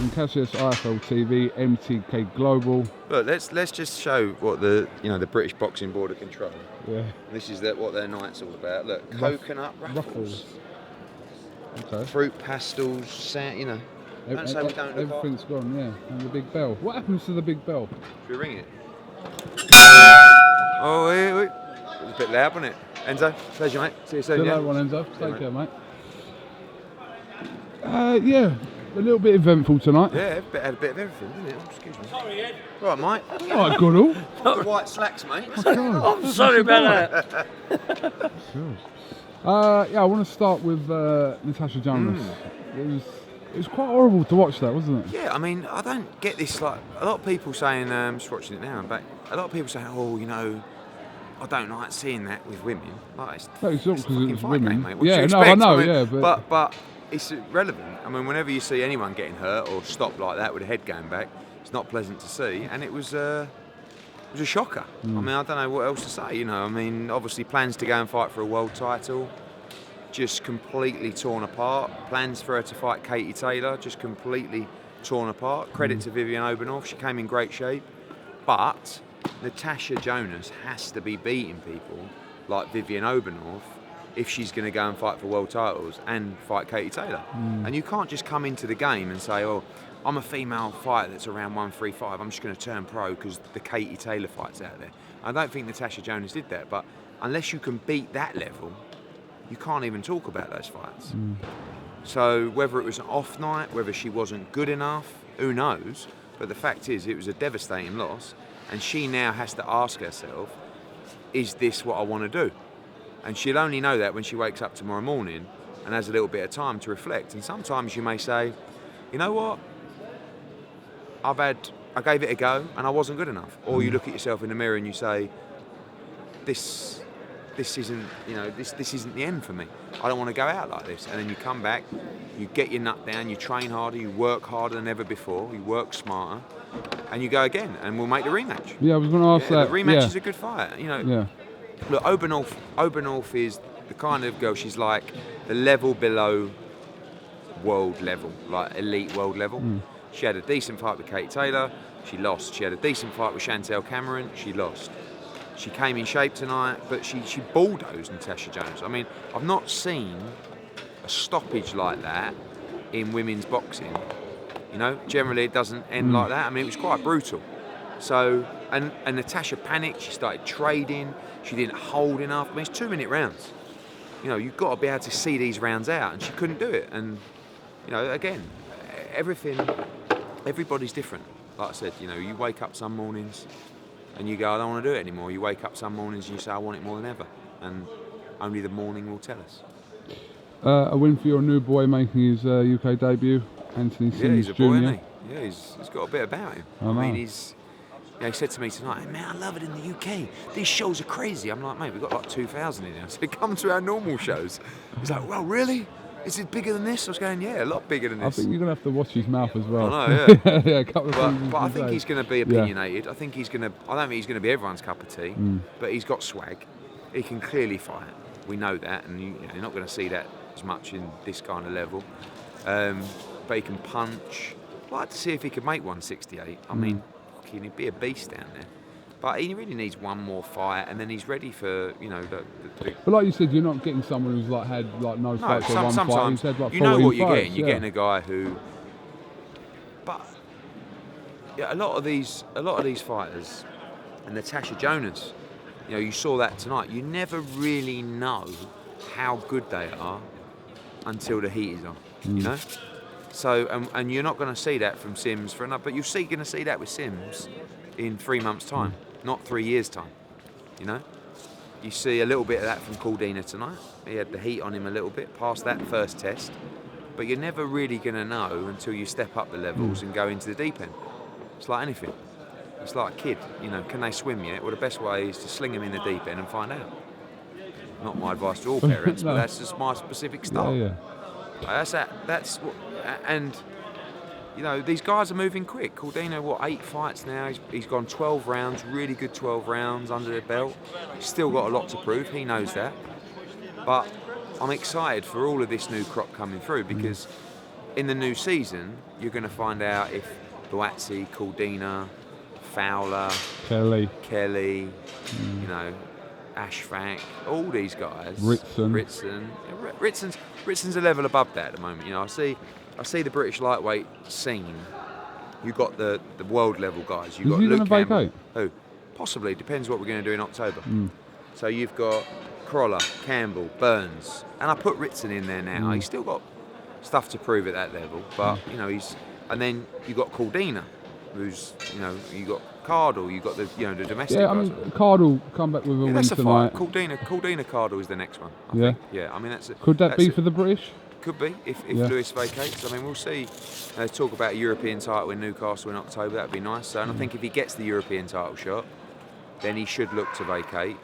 watching CASSIUS, IFL TV, MTK Global. Look, let's just show what the British Boxing Board of Control. Yeah. This is what their night's all about. Look, coconut ruffles. Okay. Fruit pastels, Don't say we don't look everything's gone, yeah. And the big bell. What happens to the big bell? Should we ring it? Oh, wait. It was a bit loud, wasn't it? Enzo, pleasure, mate. See you soon. Good night, Enzo. Take care, mate. Yeah, a little bit eventful tonight. Yeah, had a bit of everything, didn't it? Oh, excuse me. Sorry, Ed. Right, mate. All right, Goodall. The white slacks, mate. I'm sorry about that. Yeah, I want to start with Natasha Jonas. It was quite horrible to watch that, wasn't it? Yeah, I mean, I don't get this. Like a lot of people saying, just watching it now, but a lot of people saying, oh, I don't like seeing that with women. Like, it's not because it's women. Game, mate. What yeah, do you no, I expect? know, I mean, yeah, but it's relevant. I mean, whenever you see anyone getting hurt or stopped like that with a head going back, it's not pleasant to see, and it was a shocker. I mean, I don't know what else to say. I mean, obviously plans to go and fight for a world title, just completely torn apart. Plans for her to fight Katie Taylor, just completely torn apart. Credit to Vivian Obernoff, she came in great shape, but Natasha Jonas has to be beating people like Vivian Obernoff if she's going to go and fight for world titles and fight Katie Taylor. And you can't just come into the game and say, oh, I'm a female fighter that's around 135, I'm just going to turn pro because the Katie Taylor fight's out there. I don't think Natasha Jonas did that, but unless you can beat that level, you can't even talk about those fights. So whether it was an off night, whether she wasn't good enough, who knows? But the fact is, it was a devastating loss, and she now has to ask herself, is this what I want to do? And she'll only know that when she wakes up tomorrow morning and has a little bit of time to reflect. And sometimes you may say, you know what? I gave it a go and I wasn't good enough. Or you look at yourself in the mirror and you say, this isn't, this isn't the end for me. I don't want to go out like this. And then you come back, you get your nut down, you train harder, you work harder than ever before, you work smarter, and you go again, and we'll make the rematch. Yeah, I was going to ask that. The rematch is a good fight. Yeah. Look, Obernoff is the kind of girl, she's like the level below world level, like elite world level. She had a decent fight with Kate Taylor, she lost. She had a decent fight with Chantel Cameron, she lost. She came in shape tonight, but she bulldozed Natasha Jonas. I mean, I've not seen a stoppage like that in women's boxing. Generally it doesn't end like that. I mean, it was quite brutal. So, and Natasha panicked, she started trading, she didn't hold enough. I mean, it's 2-minute rounds. You've got to be able to see these rounds out, and she couldn't do it. And, again, everybody's different. Like I said, you wake up some mornings and you go, I don't want to do it anymore. You wake up some mornings and you say, I want it more than ever. And only the morning will tell us. A win for your new boy making his UK debut, Anthony Sims Jr. Yeah, he's a boy, isn't he? Yeah, he's got a bit about him. I mean, he said to me tonight, man, I love it in the UK. These shows are crazy. I'm like, mate, we've got like 2,000 in here. So come to our normal shows. He's like, well, really? Is it bigger than this? I was going, yeah, a lot bigger than this. I think you're going to have to watch his mouth as well. I know, yeah. Yeah, a couple of things. But I think he's going to be opinionated. I think I don't think he's going to be everyone's cup of tea, but he's got swag. He can clearly fight. We know that, and you're not going to see that as much in this kind of level. But he can punch. I'd like to see if he could make 168. I mean, he'd be a beast down there. But he really needs one more fight, and then he's ready for the But like you said, you're not getting someone who's had no fights or one fight. He's had like 14 you know what you're fights, getting. You're getting a guy who. But a lot of these fighters, and Natasha Jonas, you saw that tonight. You never really know how good they are until the heat is on. So and you're not going to see that from Sims for another. But you're going to see that with Sims in 3 months' time. Not 3 years' time, You see a little bit of that from CORDINA tonight. He had the heat on him a little bit, past that first test. But you're never really going to know until you step up the levels and go into the deep end. It's like anything. It's like a kid, can they swim yet? Well, the best way is to sling them in the deep end and find out. Not my advice to all parents, but that's just my specific style. Yeah. That's what, and these guys are moving quick. CORDINA, 8 fights now? He's gone 12 rounds, really good 12 rounds under the belt. He's still got a lot to prove, he knows that. But I'm excited for all of this new crop coming through because in the new season, you're going to find out if WHYTE, CORDINA, Fowler, Kelly, you know, Ashfaq, all these guys. Ritson's a level above that at the moment. You know, I see the British lightweight scene. You got the world level guys. You got Luke Campbell. Vacate? Who? Possibly, depends what we're going to do in October. So you've got Crolla, Campbell, Burns, and I put Ritson in there now. He's still got stuff to prove at that level, but you know and then you got Cordina, who's you got Cardle, you got the the domestic. Yeah, I mean Cardle come back with a win that's a tonight. fight. Cordina Cardle is the next one. I think. Yeah. I mean Could that be for the British? Could be if Lewis vacates. I mean, we'll see. Talk about a European title in Newcastle in October. That'd be nice. So, and I think if he gets the European title shot, then he should look to vacate.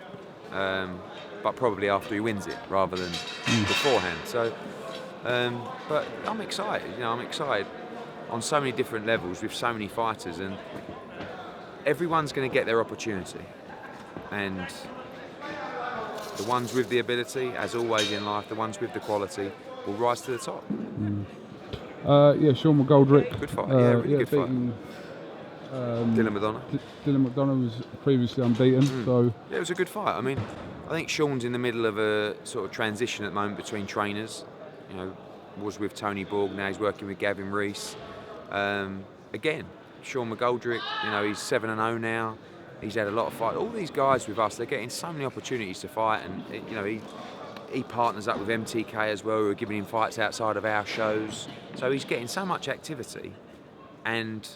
But probably after he wins it rather than beforehand. So, but I'm excited. I'm excited on so many different levels with so many fighters, and everyone's going to get their opportunity. And the ones with the ability, as always in life, the ones with the quality will rise to the top. Sean McGoldrick. Good fight. Really good fight. Dylan McDonough was previously unbeaten, so yeah, it was a good fight. I mean, I think Sean's in the middle of a sort of transition at the moment between trainers. Was with Tony Borg, now he's working with Gavin Rees. Again, Sean McGoldrick, he's 7-0 now. He's had a lot of fights. All these guys with us, they're getting so many opportunities to fight, and he partners up with MTK as well, who are giving him fights outside of our shows. So he's getting so much activity, and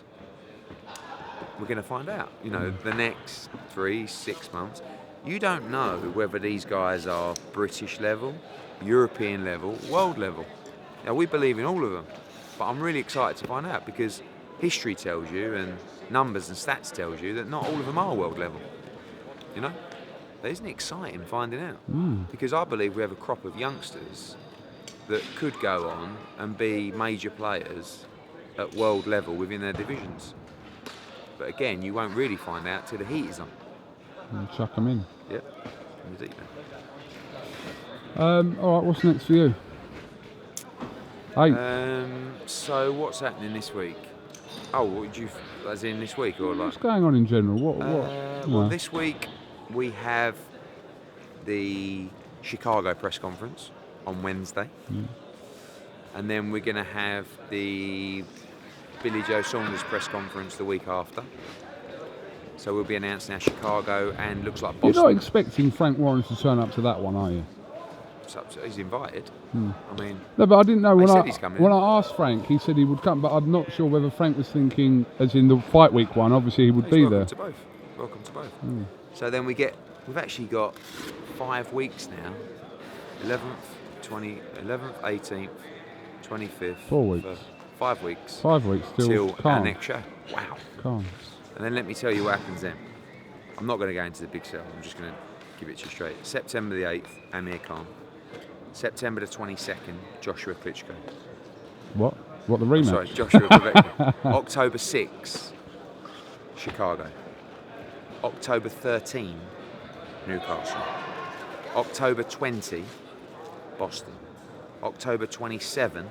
we're going to find out. The next 3-6 months, you don't know whether these guys are British level, European level, world level. Now, we believe in all of them, but I'm really excited to find out because history tells you, and numbers and stats tells you, that not all of them are world level. Isn't it exciting finding out? Because I believe we have a crop of youngsters that could go on and be major players at world level within their divisions. But again, you won't really find out till the heat is on. Chuck them in. Yep. Indeed. All right, what's next for you? Hey. So what's happening this week? Oh, as in this week, or what's going on in general? What? Well, this week we have the Chicago press conference on Wednesday, and then we're going to have the Billy Joe Saunders press conference the week after. So we'll be announcing our Chicago and looks like Boston. You're not expecting Frank Warren to turn up to that one, are you? He's invited. I mean, no, but I didn't know when I asked Frank, he said he would come, but I'm not sure whether Frank was thinking, as in the fight week one. Obviously, he would be there. Welcome to both. So then we've actually got 5 weeks now. 11th, 18th, 25th. 4 weeks. 5 weeks. 5 weeks till our next show. Wow. Calm. And then let me tell you what happens then. I'm not going to go into the big show. I'm just going to give it to you straight. September the 8th, Amir Khan. September the 22nd, Joshua Klitschko. What the rematch? Sorry, Joshua Klitschko. October 6th, Chicago. October 13, Newcastle. October 20, Boston. October 27,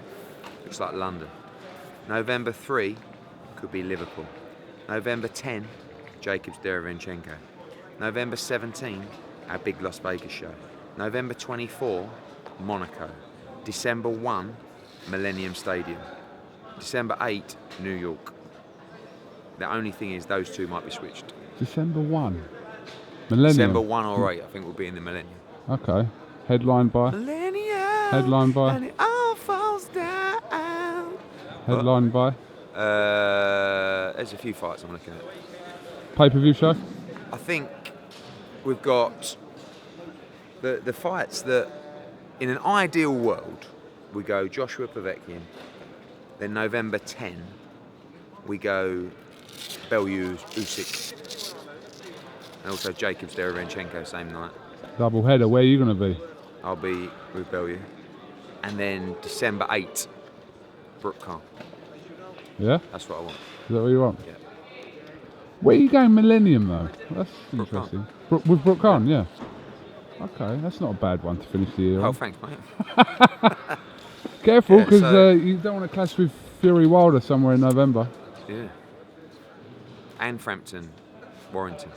looks like London. November 3, could be Liverpool. November 10, Jacobs Derevenchenko. November 17, our big Las Vegas show. November 24, Monaco. December 1, Millennium Stadium. December 8, New York. The only thing is those two might be switched. December 1? Millennium? December 1 or 8, I think will be in the Millennium. Okay. Headlined by? Millennium. Headlined by? And it all falls down. Headlined by? There's a few fights I'm looking at. Pay-per-view show? I think we've got the fights that, in an ideal world, we go Joshua Povetkin. Then November 10, we go Bellew Usyk. And also Jacobs Derevenchenko same night. Double header. Where are you going to be? I'll be with Bellew. And then December 8, Brook Khan. Yeah? That's what I want. Is that what you want? Yeah. Where are you going Millennium though? That's Brook interesting. With Brook Khan, yeah. Okay, that's not a bad one to finish the year on. Oh, thanks, mate. Careful, Yeah, because so- you don't want to clash with Fury Wilder somewhere in November. Yeah. And Frampton, Warrington.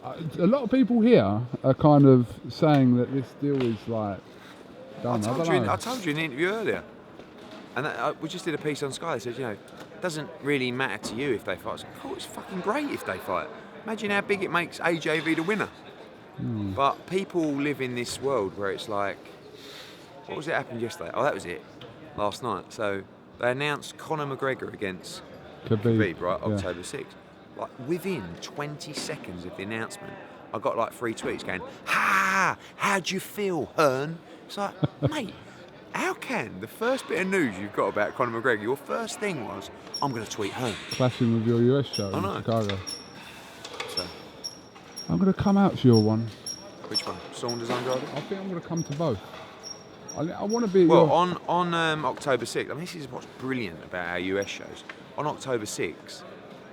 A lot of people here are kind of saying that this deal is like done. I I don't know. told you in the interview earlier. And we just did a piece on Sky. They said, it doesn't really matter to you if they fight. I said, oh, it's fucking great if they fight. Imagine how big it makes AJV the winner. But people live in this world where it's like, what was it happened yesterday? Oh, that was it. Last night. So they announced Conor McGregor against Khabib, right? Yeah. October 6th. Like within 20 seconds of the announcement, I got like 3 tweets going, how'd you feel, Hearn? It's like, mate, how can the first bit of news you've got about Conor McGregor, your first thing was, I'm going to tweet Hearn. Clashing with your US show I know. in Chicago. So, I'm going to come out to your one. which one? Saunders Andrade? I think I'm going to come to both. I want to be. Well, your... on October 6th, I mean, this is what's brilliant about our US shows. On October 6th,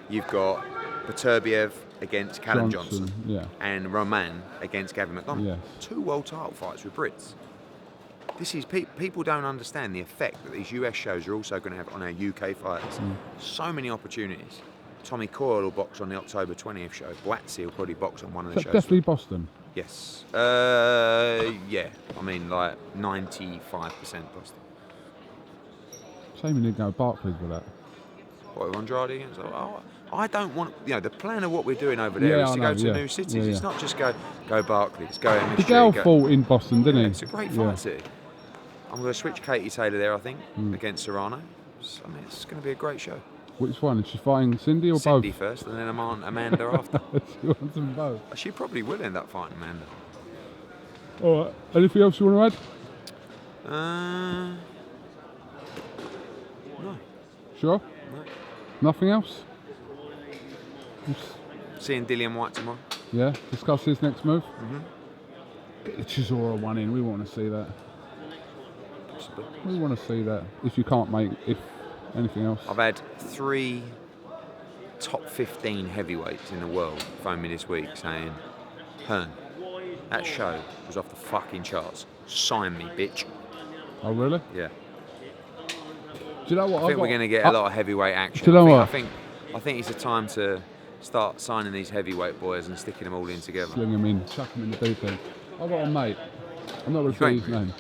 you've got Beterbiev against Callum Johnson yeah. and Roman against Gavin McDonald. Yes. 2 world title fights with Brits. This is people don't understand the effect that these US shows are also going to have on our UK fighters. So many opportunities. Tommy Coyle will box on the October 20th show. WHYTE will probably box on one of the shows. Definitely Boston. Yes. Yeah. I mean, like 95% Boston. Shame you didn't go Barclays with that. What, with Andrade against? Oh, I don't want. The plan of what we're doing over there is to go to new cities. It's not just go Barclays, go MSG. Miguel fought in Boston, didn't he? It's a great fight city. I'm going to switch Katie Taylor there, I think, against Serrano. I mean, it's going to be a great show. Which one? Is she fighting Cindy or Cindy both? first, and then Amanda after. She wants them both. She probably will end up fighting Amanda. All right. Anything else you want to add? No. Sure? No. Nothing else? Seeing Dillian White tomorrow. Yeah? Discuss his next move? Get the Chisora one in. We want to see that. Possibly. We want to see that. If you can't make, if anything else. I've had 3 top 15 heavyweights in the world phone me this week saying, Hearn, that show was off the fucking charts. Sign me, bitch. Oh, really? Yeah. Do you know what? I think we're going to get a lot of heavyweight action. Do you know what? I think it's a time to start signing these heavyweight boys and sticking them all in together. Sling them in, chuck them in the deep end. I've got a mate. I'm not going to say his name.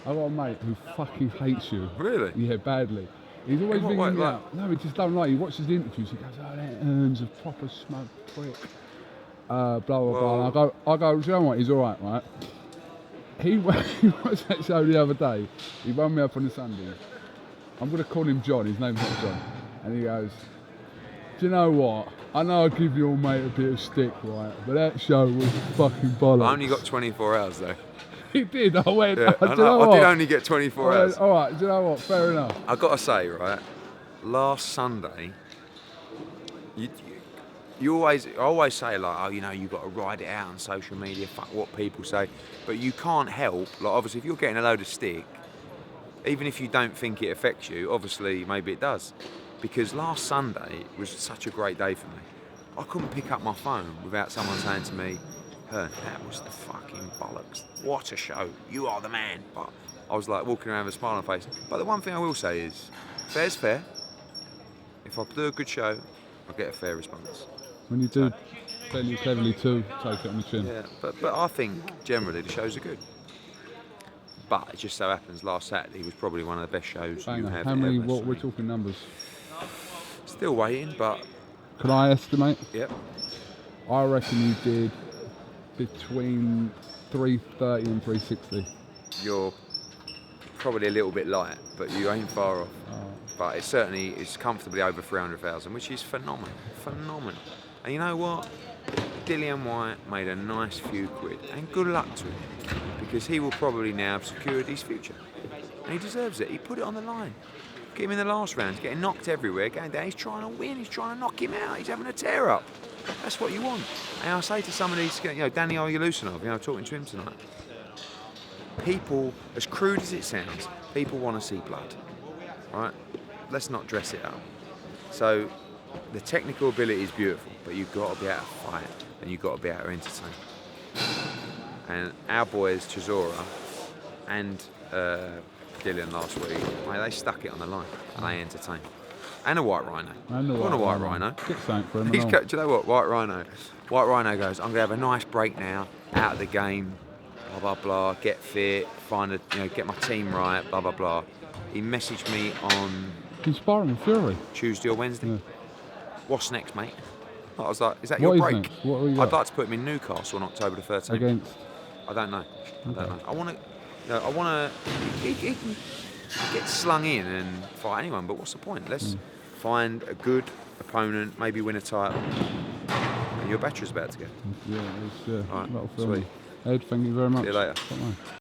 I've got a mate who fucking hates you. Really? Yeah, badly. He's always ringing me up. No, he just don't like. He watches the interviews. He goes, "Oh, that Hearn's a proper smug prick." Blah blah blah. And I go. Do you know what? He's all right. He watched that show the other day. He wound me up on the Sunday. I'm going to call him John. His name's not John. And he goes, "Do you know what? I know I give your mate a bit of stick, right? But that show was fucking bollocks." I only got 24 hours though. He did. I went. Yeah, Do you know I what? did only get 24 hours. All right. Do you know what? Fair enough. I got to say, right, last Sunday, I always say like, oh, you've got to ride it out on social media, fuck what people say, but you can't help, like obviously if you're getting a load of stick, even if you don't think it affects you, obviously maybe it does, because last Sunday was such a great day for me. I couldn't pick up my phone without someone saying to me, Hearn, that was the fucking bollocks. What a show. You are the man. But I was like walking around with a smile on my face. But the one thing I will say is, fair's fair. If I do a good show, I get a fair response. When you do fairly cleverly too, take it on the chin. Yeah, but I think generally the shows are good. But it just so happens last Saturday was probably one of the best shows you have How many? ever What we're seen. talking numbers? Still waiting, but Can I estimate? yep. I reckon you did between 330 and 360. You're probably a little bit light, but you ain't far off. But it certainly is comfortably over 300,000, which is phenomenal. Phenomenal. And you know what? Dillian White made a nice few quid, and good luck to him, because he will probably now have secured his future. And he deserves it. He put it on the line. Get him in the last round. He's getting knocked everywhere, going down. He's trying to win. He's trying to knock him out. He's having a tear up. That's what you want. And I say to some of these, Danny Olusanov, talking to him tonight. People, as crude as it sounds, people want to see blood, right? Let's not dress it up. So the technical ability is beautiful, but you've got to be able to fight and you've got to be able to entertain. And our boys, Chisora, and Dillian last week, mate, they stuck it on the line and they entertained. And a White Rhino. And the Go on a White Rhino. Get something for him. He's and all. do you know what? White Rhino goes, I'm going to have a nice break now, out of the game, blah, blah, blah, get fit, get my team right, blah, blah, blah. He messaged me on Inspiring Fury. Tuesday or Wednesday. Yeah. What's next, mate? I was like, is that What your is break? next? What have we got? I'd like to put him in Newcastle on October the 13th. Against. I don't know. I want to. He can get slung in and fight anyone, but what's the point? Let's find a good opponent, maybe win a title. And your battery's about to go. Yeah, it's All right, a lot of fun. sweet. Ed, thank you very much. See you later. Bye-bye.